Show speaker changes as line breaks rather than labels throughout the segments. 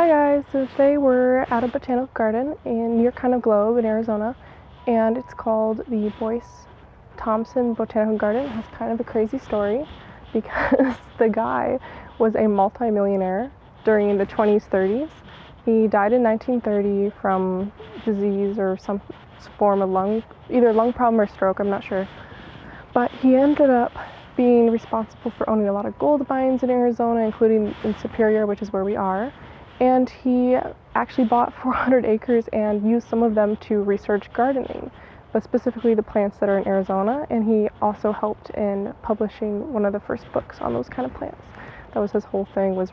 Hi guys, so today we're at a botanical garden near Kind of Globe in Arizona, and it's called the Boyce Thompson Botanical Garden. It has kind of a crazy story because the guy was a multi-millionaire during the 20s, 30s. He died in 1930 from disease or some form of either lung problem or stroke, I'm not sure. But he ended up being responsible for owning a lot of gold mines in Arizona, including in Superior, which is where we are. And he actually bought 400 acres and used some of them to research gardening, but specifically the plants that are in Arizona. And he also helped in publishing one of the first books on those kind of plants. That was his whole thing, was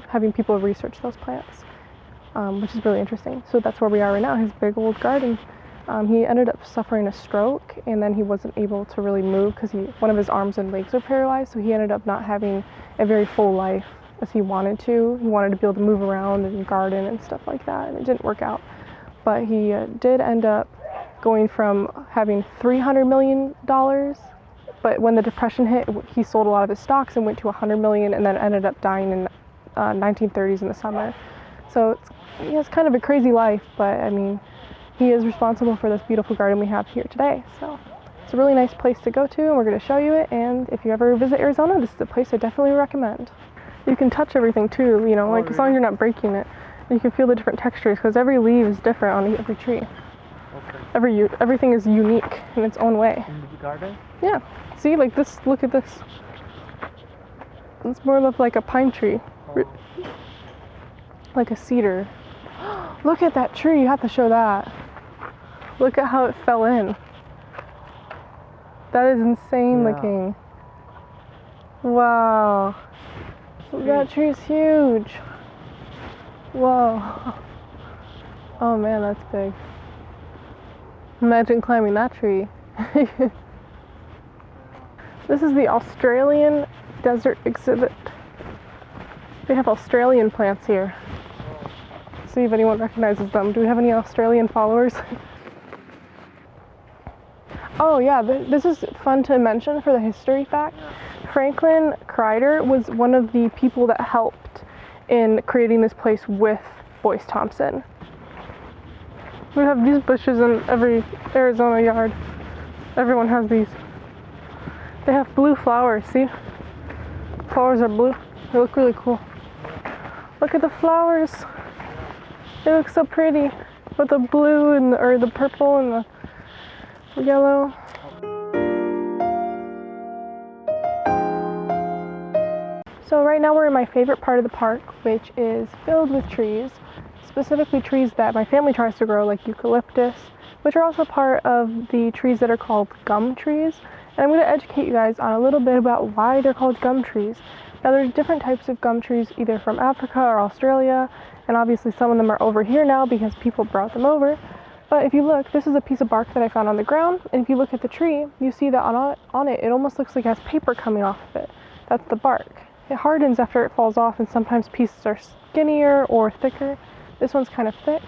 having people research those plants, which is really interesting. So that's where we are right now, his big old garden. He ended up suffering a stroke, and then he wasn't able to really move because one of his arms and legs were paralyzed, so he ended up not having a very full life as he wanted to. He wanted to be able to move around and garden and stuff like that, and it didn't work out. But he did end up going from having $300 million, but when the Depression hit, he sold a lot of his stocks and went to $100 million, and then ended up dying in 1930s in the summer. So he has kind of a crazy life, but I mean, he is responsible for this beautiful garden we have here today. So it's a really nice place to go to, and we're going to show you it. And if you ever visit Arizona, this is a place I definitely recommend. You can touch everything too, you know, like as long as you're not breaking it. You can feel the different textures because every leaf is different on every tree. Okay. Everything is unique in its own way.
In the garden?
Yeah. See, like this, look at this. It's more of like a pine tree. Oh. Like a cedar. Look at that tree, you have to show that. Look at how it fell in. That is insane looking. Wow. That tree is huge. Whoa. Oh man, that's big. Imagine climbing that tree. This is the Australian Desert Exhibit. They have Australian plants here. See if anyone recognizes them. Do we have any Australian followers? Oh yeah, this is fun to mention for the history fact. Franklin Crider was one of the people that helped in creating this place with Boyce Thompson. We have these bushes in every Arizona yard. Everyone has these. They have blue flowers, see? Flowers are blue. They look really cool. Look at the flowers. They look so pretty with the blue or the purple and the yellow. So right now we're in my favorite part of the park, which is filled with trees, specifically trees that my family tries to grow, like eucalyptus, which are also part of the trees that are called gum trees. And I'm going to educate you guys on a little bit about why they're called gum trees. Now there's different types of gum trees, either from Africa or Australia, and obviously some of them are over here now because people brought them over. But if you look, this is a piece of bark that I found on the ground, and if you look at the tree, you see that on it almost looks like it has paper coming off of it. That's the bark. It hardens after it falls off, and sometimes pieces are skinnier or thicker. This one's kind of thick.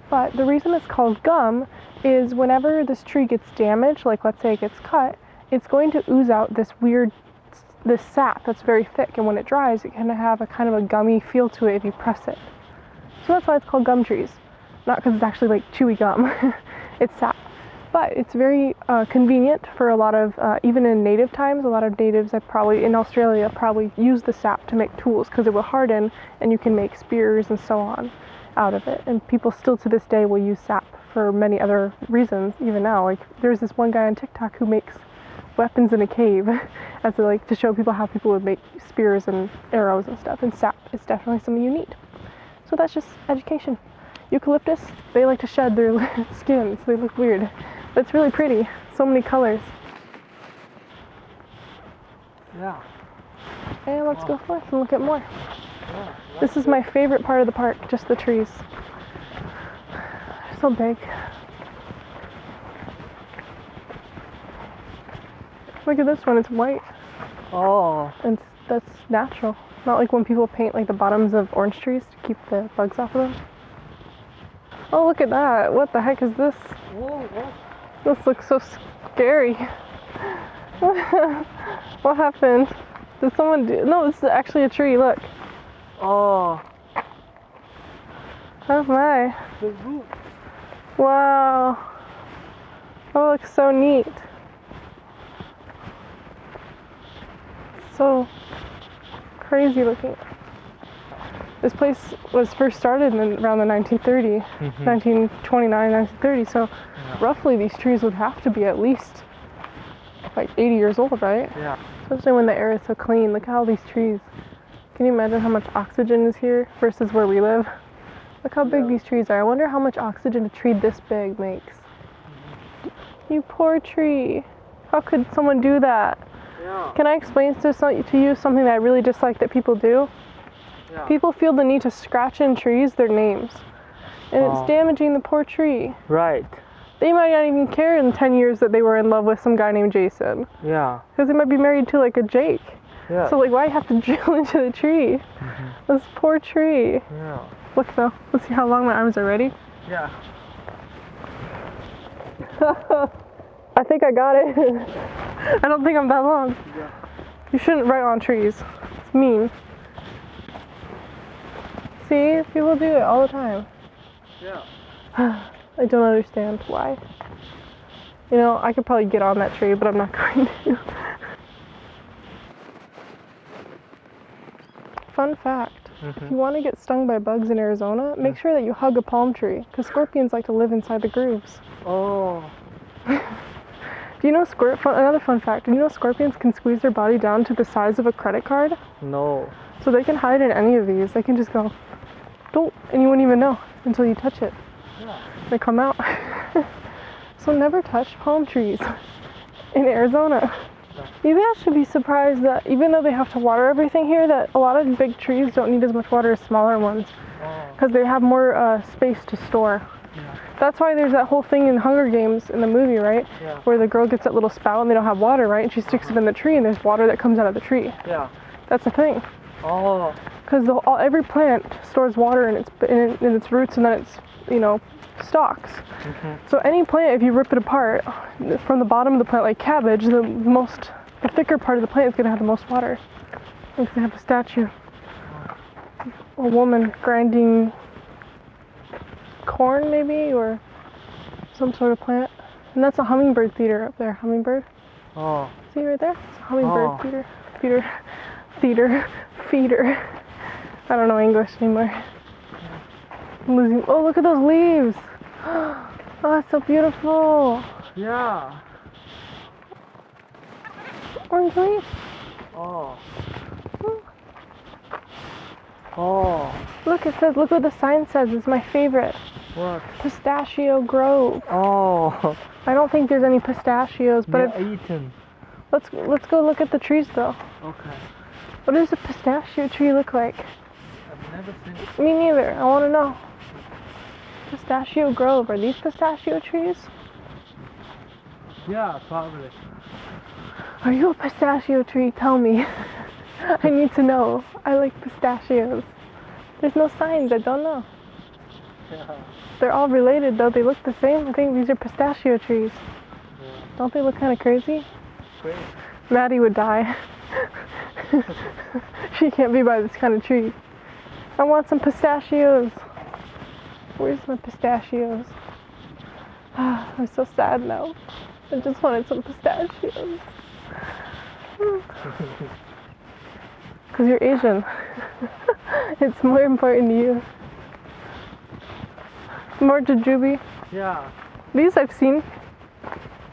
But the reason it's called gum is whenever this tree gets damaged, like let's say it gets cut, it's going to ooze out this sap that's very thick, and when it dries, it can have a kind of a gummy feel to it if you press it. So that's why it's called gum trees. Not because it's actually like chewy gum. It's sap. But it's very convenient for a lot of, even in native times, a lot of natives in Australia probably use the sap to make tools because it will harden and you can make spears and so on out of it. And people still to this day will use sap for many other reasons, even now. Like there's this one guy on TikTok who makes weapons in a cave to show people how people would make spears and arrows and stuff. And sap is definitely something you need. So that's just education. Eucalyptus, they like to shed their skins. They look weird. But it's really pretty. So many colors.
Yeah.
And let's go forth and look at more. Yeah, this is my favorite part of the park, just the trees. They're so big. Look at this one, it's white.
Oh.
And that's natural. Not like when people paint like the bottoms of orange trees to keep the bugs off of them. Oh, look at that. What the heck is this?
Whoa, what?
This looks so scary. What happened? Did someone do? No, this is actually a tree, look.
Oh.
Oh my.
The roof.
Wow. That looks so neat. So crazy looking. This place was first started in around the 1930, 1929, 1930. So roughly these trees would have to be at least like 80 years old, right?
Yeah.
Especially when the air is so clean. Look at all these trees. Can you imagine how much oxygen is here versus where we live? Look how big these trees are. I wonder how much oxygen a tree this big makes. You poor tree. How could someone do that?
Yeah.
Can I explain to you something that I really dislike that people do?
Yeah.
People feel the need to scratch in trees their names. And it's damaging the poor tree.
Right.
They might not even care in 10 years that they were in love with some guy named Jason.
Yeah.
Because they might be married to like a Jake.
Yeah.
So like, why you have to drill into the tree? This poor tree.
Yeah.
Look though, let's see how long my arms are. Ready?
Yeah.
I think I got it. I don't think I'm that long.
Yeah.
You shouldn't write on trees. It's mean. See, people do it all the time.
Yeah.
I don't understand why. You know, I could probably get on that tree, but I'm not going to. Fun fact. If you want to get stung by bugs in Arizona, make sure that you hug a palm tree, because scorpions like to live inside the grooves.
Oh.
Do you know another fun fact, do you know scorpions can squeeze their body down to the size of a credit card?
No.
So they can hide in any of these. They can just go, don't, and you wouldn't even know until you touch it.
Yeah.
They come out. So never touch palm trees in Arizona. You guys should be surprised that even though they have to water everything here, that a lot of big trees don't need as much water as smaller ones. Because they have more space to store.
Yeah.
That's why there's that whole thing in Hunger Games in the movie, right?
Yeah.
Where the girl gets that little spout and they don't have water, right? And she sticks it in the tree and there's water that comes out of the tree.
Yeah.
That's the thing.
Oh.
Because every plant stores water in its roots and then its, stalks. So any plant, if you rip it apart from the bottom of the plant, like cabbage, the thicker part of the plant is going to have the most water. It's going to have a statue. A woman grinding corn, maybe, or some sort of plant. And that's a hummingbird feeder up there. Hummingbird.
Oh.
See right there? It's a hummingbird feeder. I don't know English anymore. I'm losing. Oh, look at those leaves. Oh, that's so beautiful.
Yeah.
Orange leaf.
Oh. Oh.
Look, look what the sign says. It's my favorite.
What?
Pistachio Grove.
Oh.
I don't think there's any pistachios, but
eaten.
let's go look at the trees though.
Okay.
What does a pistachio tree look like?
I've never seen it.
Me neither. I want to know. Pistachio Grove. Are these pistachio trees?
Yeah, probably.
Are you a pistachio tree? Tell me. I need to know. I like pistachios. There's no signs. I don't know.
Yeah.
They're all related though. They look the same. I think these are pistachio trees.
Yeah.
Don't they look kind of crazy?
Great.
Maddie would die. She can't be by this kind of tree. I want some pistachios. Where's my pistachios? I'm so sad now. I just wanted some pistachios. Because you're Asian. It's more important to you. More jujube.
Yeah.
These I've seen.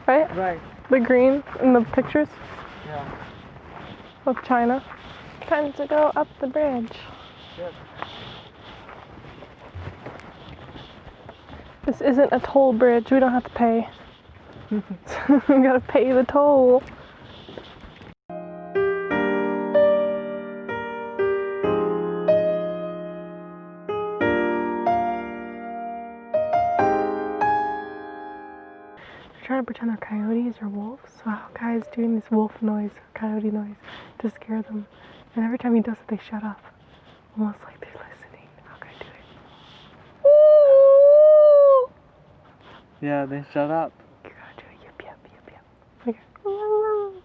Right?
Right.
The green in the pictures
Yeah.
of China. Time to go up the bridge.
Yep.
This isn't a toll bridge. We don't have to pay. We gotta pay the toll. They're trying to pretend they're coyotes or wolves. So how guy's doing this wolf noise, coyote noise, to scare them. And every time he does it, they shut up. Almost like they're listening. How can I do it? Ooh!
Yeah, then shut up.
You gotta do it. Yip, yip, yip, yip. Okay. Woo, woo!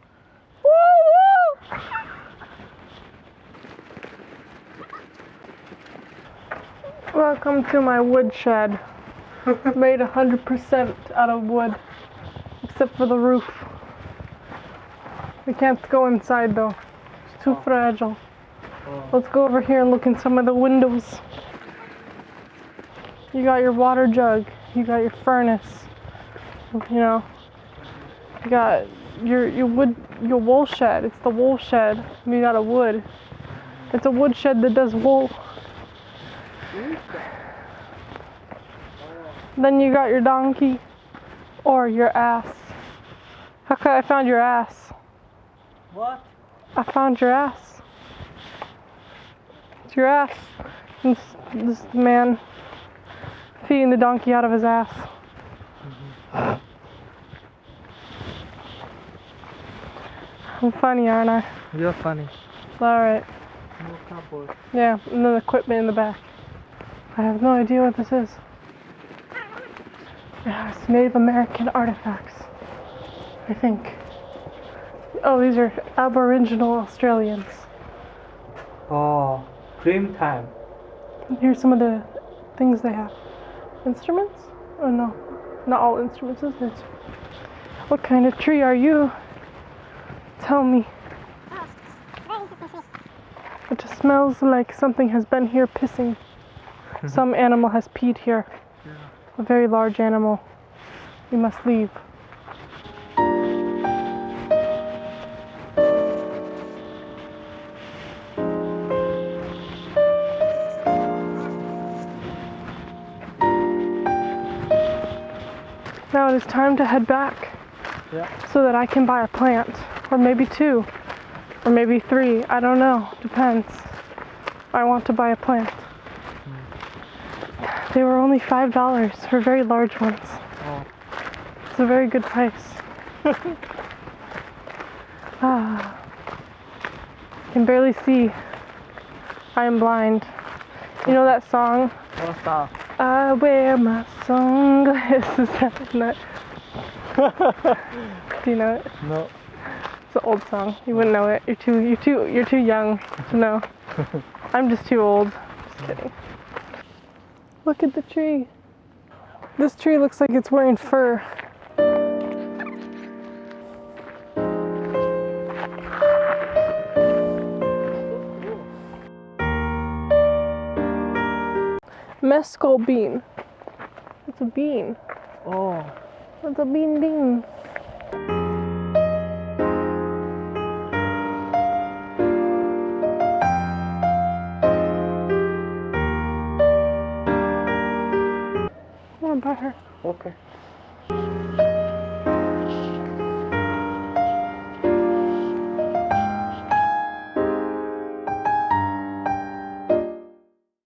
Welcome to my woodshed. Made 100% out of wood, except for the roof. We can't go inside though. It's too fragile. Let's go over here and look in some of the windows. You got your water jug. You got your furnace. You know. You got your wool shed. It's the wool shed. You got a wood. It's a wood shed that does wool. Then you got your donkey or your ass. Okay, I found your ass.
What?
I found your ass. It's your ass. This man feeding the donkey out of his ass. I'm funny, aren't I?
You're funny.
Alright.
No cupboard.
Yeah, and then equipment in the back. I have no idea what this is. Yeah, it's Native American artifacts, I think. Oh, these are Aboriginal Australians.
Oh, dream time.
Here's some of the things they have. Instruments? Oh no, not all instruments, isn't it? What kind of tree are you? Tell me. It just smells like something has been here pissing. Some animal has peed here.
Yeah.
A very large animal. We must leave. Now it is time to head back.
Yeah.
So that I can buy a plant. Or maybe 2. Or maybe 3. I don't know. Depends. I want to buy a plant. They were only $5 for very large ones.
Oh.
It's a very good price. I can barely see. I am blind. You know that song?
What's that?
I wear my sunglasses at night. Do you know it?
No.
It's an old song. You wouldn't know it. You're too young to know. I'm just too old. Just kidding. Look at the tree. This tree looks like it's wearing fur. Mescal bean. It's a bean.
Oh.
It's a bean. I want to buy her.
Okay.